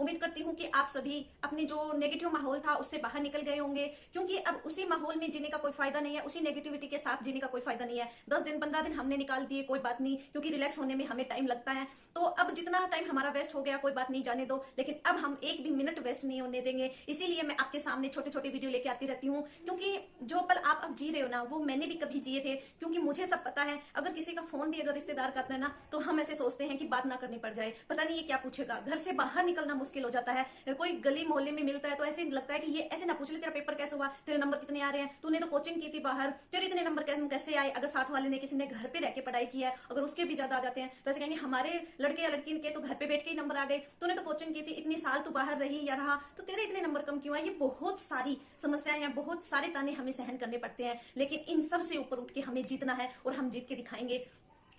उम्मीद करती हूँ कि आप सभी अपने जो नेगेटिव माहौल था उससे बाहर निकल गए होंगे, क्योंकि अब उसी माहौल में जीने का कोई फायदा नहीं है, उसी नेगेटिविटी के साथ जीने का कोई फायदा नहीं है। 10 दिन 15 दिन हमने निकाल दिए, कोई बात नहीं, क्योंकि रिलैक्स होने में हमें टाइम लगता है। तो अब जितना टाइम हमारा वेस्ट हो गया कोई बात नहीं, जाने दो, लेकिन अब हम एक भी मिनट वेस्ट नहीं होने देंगे। इसीलिए मैं आपके सामने छोटे छोटे वीडियो लेके आती रहती हूँ, क्योंकि जो पल आप अब जी रहे हो ना वो मैंने भी कभी जिए थे। क्योंकि मुझे सब पता है, अगर किसी का फोन भी अगर रिश्तेदार का आता है ना तो हम ऐसे सोचते हैं कि बात ना करनी पड़ जाए, पता नहीं ये क्या पूछेगा, घर से बाहर निकलना मुश्किल हो जाता है। कोई गली मोहल्ले में मिलता है तो ऐसे लगता है कि ये ऐसे ना पूछ ले तेरा पेपर कैसे हुआ, तेरे नंबर कितने आ रहे हैं, तूने तो कोचिंग की थी बाहर, तेरे इतने नंबर कैसे आए। अगर साथ वाले ने किसी ने घर पे रह के पढ़ाई की है, अगर उसके भी ज्यादा आ जाते हैं तो ऐसे कहेंगे हमारे लड़के या लड़की के तो घर पे बैठ के ही नंबर आ गए, तूने तो कोचिंग की थी, इतने साल तू बाहर रही या रहा तो तेरे इतने नंबर कम क्यों आए। ये बहुत सारी समस्याएं हैं, बहुत सारे ताने हमें सहन करने पड़ते हैं, लेकिन इन सब से ऊपर उठ के हमें जीतना है और हम जीत के दिखाएंगे।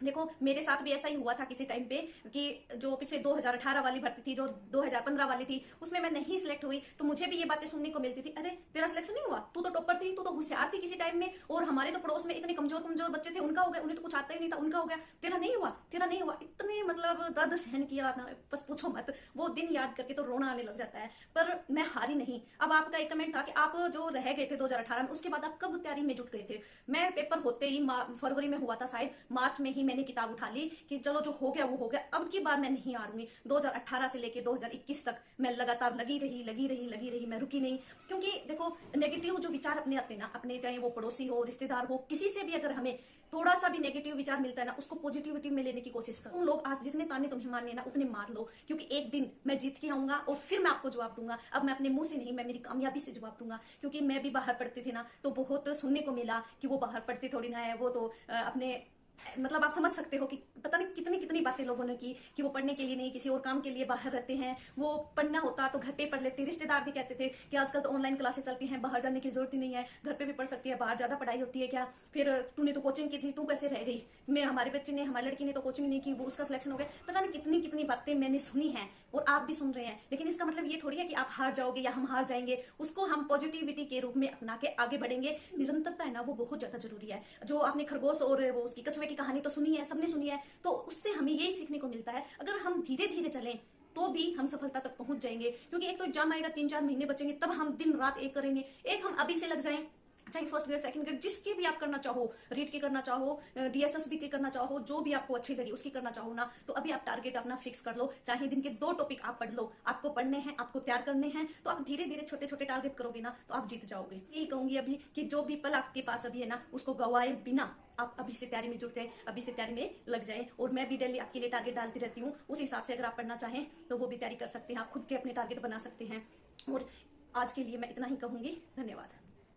देखो मेरे साथ भी ऐसा ही हुआ था किसी टाइम पे, कि जो पिछले 2018 वाली भर्ती थी, जो 2015 वाली थी, उसमें मैं नहीं सिलेक्ट हुई तो मुझे भी ये बातें सुनने को मिलती थी, अरे तेरा सिलेक्शन नहीं हुआ, तू तो टॉपर थी, तू तो होशियार थी किसी टाइम में, और हमारे तो पड़ोस में इतने कमजोर कमजोर बच्चे थे उनका हो गया, उन्हें तो कुछ आता ही नहीं था उनका हो गया, तेरा नहीं हुआ, तेरा नहीं हुआ। इतने मतलब दर्द सहन किया ना, बस पूछो मत। वो दिन याद करके तो रोना आने लग जाता है, पर मैं हारी नहीं। अब आपका एक कमेंट था कि आप जो रह गए थे 2018 में, उसके बाद आप कब तैयारी में जुट गए थे। मैं पेपर होते ही फरवरी में हुआ था शायद, मार्च में ही मैंने किताब उठा ली कि चलो जो हो गया वो हो गया, अब की बार मैं नहीं हारूंगी। 2018 से लेके 2021 तक मैं लगातार लगी रही, मैं रुकी नहीं। क्योंकि देखो नेगेटिव जो विचार अपने आते हैं ना, अपने चाहे वो पड़ोसी हो, रिश्तेदार हो, किसी से भी अगर हमें थोड़ा सा भी नेगेटिव विचार मिलता है ना, उसको पॉजिटिविटी में लेने की कोशिश करो। उन लोग आज जितने ताने तुम्हें मारने ना उतने मार लो, क्योंकि एक दिन मैं जीत के आऊंगा और फिर मैं आपको जवाब दूंगा। अब मैं अपने मुंह से नहीं, मैं मेरी कामयाबी से जवाब दूंगा। क्योंकि मैं भी बाहर पढ़ती थी ना तो बहुत सुनने को मिला कि वो बाहर पढ़ते थोड़ी ना है, वो तो अपने मतलब आप समझ सकते हो कि पता नहीं कितनी कितनी बातें लोगों ने की कि वो पढ़ने के लिए नहीं किसी और काम के लिए बाहर रहते हैं, वो पढ़ना होता तो घर पे पढ़ लेते। रिश्तेदार भी कहते थे कि आजकल तो ऑनलाइन क्लासेस चलती हैं, बाहर जाने की जरूरत ही नहीं है, घर पे भी पढ़ सकती है, बाहर ज्यादा पढ़ाई होती है क्या, फिर तूने तो कोचिंग की थी, तू कैसे रह गई। मैं हमारे बच्चे ने, हमारी लड़की ने तो कोचिंग नहीं की, वो उसका सिलेक्शन हो गया। पता नहीं कितनी कितनी बातें मैंने सुनी है और आप भी सुन रहे हैं, लेकिन इसका मतलब ये थोड़ी है कि आप हार जाओगे या हम हार जाएंगे। उसको हम पॉजिटिविटी के रूप में अपना के आगे बढ़ेंगे। निरंतरता है ना वो बहुत ज्यादा जरूरी है। जो आपने खरगोश और वो उसकी कछुए की कहानी तो सुनी है, सबने सुनी है, तो उससे हमें यही सीखने को मिलता है, अगर हम धीरे धीरे चलें तो भी हम सफलता तक पहुंच जाएंगे। क्योंकि एक तो एग्जाम आएगा, 3-4 महीने बचेंगे, तब हम दिन रात एक करेंगे। एक हम अभी से लग जाएं, चाहे फर्स्ट ग्रेड सेकंड ग्रेड जिसकी भी आप करना चाहो, रीट की करना चाहो, डीएसएसबी की करना चाहो, जो भी आपको अच्छी लगी उसकी करना चाहो ना, तो अभी आप टारगेट अपना फिक्स कर लो। चाहे दिन के 2 टॉपिक आप पढ़ लो, आपको पढ़ने हैं, आपको तैयार करने हैं, तो आप धीरे धीरे छोटे छोटे टारगेट करोगे ना तो आप जीत जाओगे। यही कहूंगी अभी कि जो भी पल आपके पास अभी है ना उसको गवाए बिना आप अभी से तैयारी में जुट जाए, अभी से तैयारी में लग जाए। और मैं भी डेली आपके लिए टारगेट डालती रहती हूँ, उस हिसाब से अगर आप पढ़ना चाहें तो वो भी तैयारी कर सकते हैं, आप खुद के अपने टारगेट बना सकते हैं। और आज के लिए मैं इतना ही कहूंगी, धन्यवाद।